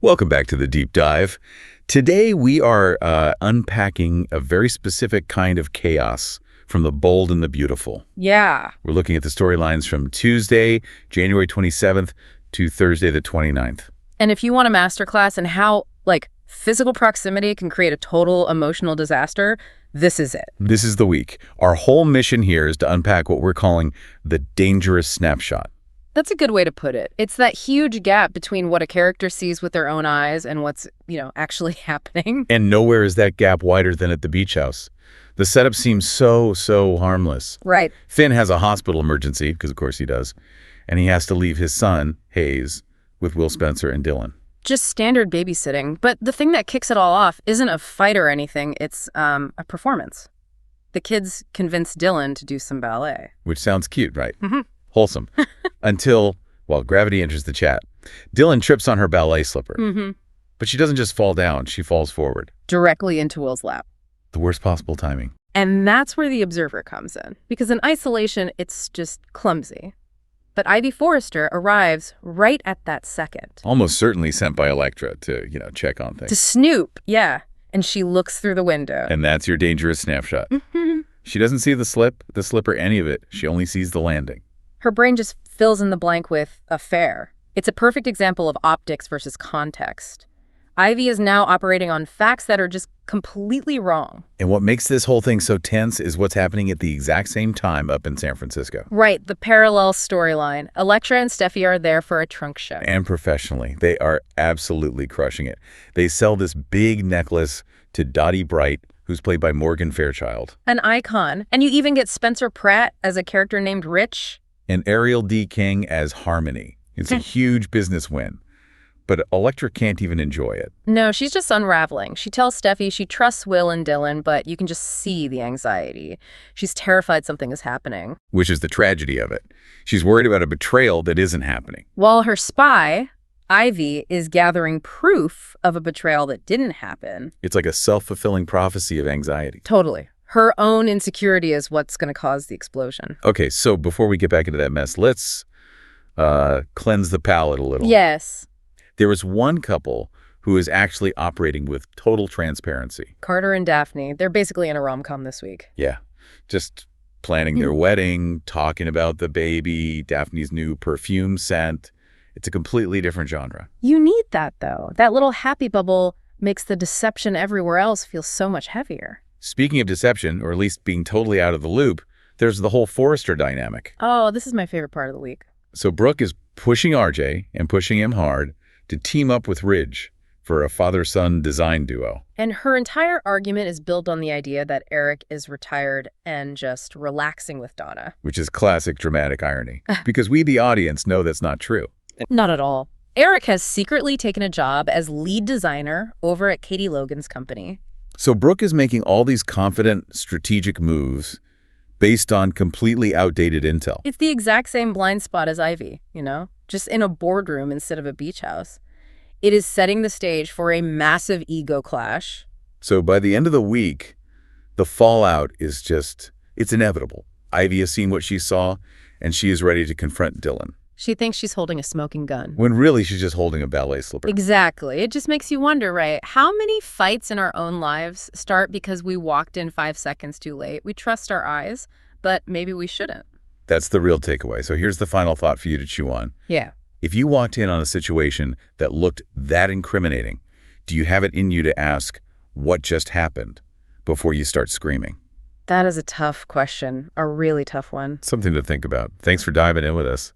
Welcome back to the Deep Dive. Today we are unpacking a very specific kind of chaos from the bold and the beautiful. Yeah. We're looking at the storylines from Tuesday, January 27th to Thursday the 29th. And if you want a masterclass in how, physical proximity can create a total emotional disaster, this is it. This is the week. Our whole mission here is to unpack what we're calling the dangerous snapshot. That's a good way to put it. It's that huge gap between what a character sees with their own eyes and what's, actually happening. And nowhere is that gap wider than at the beach house. The setup seems so harmless. Right. Finn has a hospital emergency, because of course he does, and he has to leave his son, Hayes, with Will Spencer and Dylan. Just standard babysitting. But the thing that kicks it all off isn't a fight or anything. It's a performance. The kids convince Dylan to do some ballet. Which sounds cute, right? Mm-hmm. Wholesome. Until, gravity enters the chat. Dylan trips on her ballet slipper. Mm-hmm. But she doesn't just fall down, she falls forward. Directly into Will's lap. The worst possible timing. And that's where the observer comes in. Because in isolation, it's just clumsy. But Ivy Forrester arrives right at that second. Almost certainly sent by Elektra to, check on things. To snoop, yeah. And she looks through the window. And that's your dangerous snapshot. Mm-hmm. She doesn't see the slipper, any of it. She only sees the landing. Her brain just fills in the blank with affair. It's a perfect example of optics versus context. Ivy is now operating on facts that are just completely wrong. And what makes this whole thing so tense is what's happening at the exact same time up in San Francisco. Right, the parallel storyline. Elektra and Steffi are there for a trunk show. And professionally, they are absolutely crushing it. They sell this big necklace to Dottie Bright, who's played by Morgan Fairchild. An icon. And you even get Spencer Pratt as a character named Rich. And Ariel D. King as Harmony. It's a huge business win. But Elektra can't even enjoy it. No, she's just unraveling. She tells Steffi she trusts Will and Dylan, but you can just see the anxiety. She's terrified something is happening. Which is the tragedy of it. She's worried about a betrayal that isn't happening. While her spy, Ivy, is gathering proof of a betrayal that didn't happen. It's like a self-fulfilling prophecy of anxiety. Totally. Her own insecurity is what's going to cause the explosion. Okay, so before we get back into that mess, let's cleanse the palate a little. Yes. There is one couple who is actually operating with total transparency. Carter and Daphne, they're basically in a rom-com this week. Yeah, just planning their wedding, talking about the baby, Daphne's new perfume scent. It's a completely different genre. You need that, though. That little happy bubble makes the deception everywhere else feel so much heavier. Speaking of deception, or at least being totally out of the loop, there's the whole Forrester dynamic. Oh, this is my favorite part of the week. So Brooke is pushing RJ and pushing him hard to team up with Ridge for a father-son design duo. And her entire argument is built on the idea that Eric is retired and just relaxing with Donna. Which is classic dramatic irony, because we, the audience, know that's not true. Not at all. Eric has secretly taken a job as lead designer over at Katie Logan's company. So Brooke is making all these confident, strategic moves based on completely outdated intel. It's the exact same blind spot as Ivy, just in a boardroom instead of a beach house. It is setting the stage for a massive ego clash. So by the end of the week, the fallout is it's inevitable. Ivy has seen what she saw, and she is ready to confront Dylan. She thinks she's holding a smoking gun. When really she's just holding a ballet slipper. Exactly. It just makes you wonder, right? How many fights in our own lives start because we walked in 5 seconds too late? We trust our eyes, but maybe we shouldn't. That's the real takeaway. So here's the final thought for you to chew on. Yeah. If you walked in on a situation that looked that incriminating, do you have it in you to ask what just happened before you start screaming? That is a tough question, a really tough one. Something to think about. Thanks for diving in with us.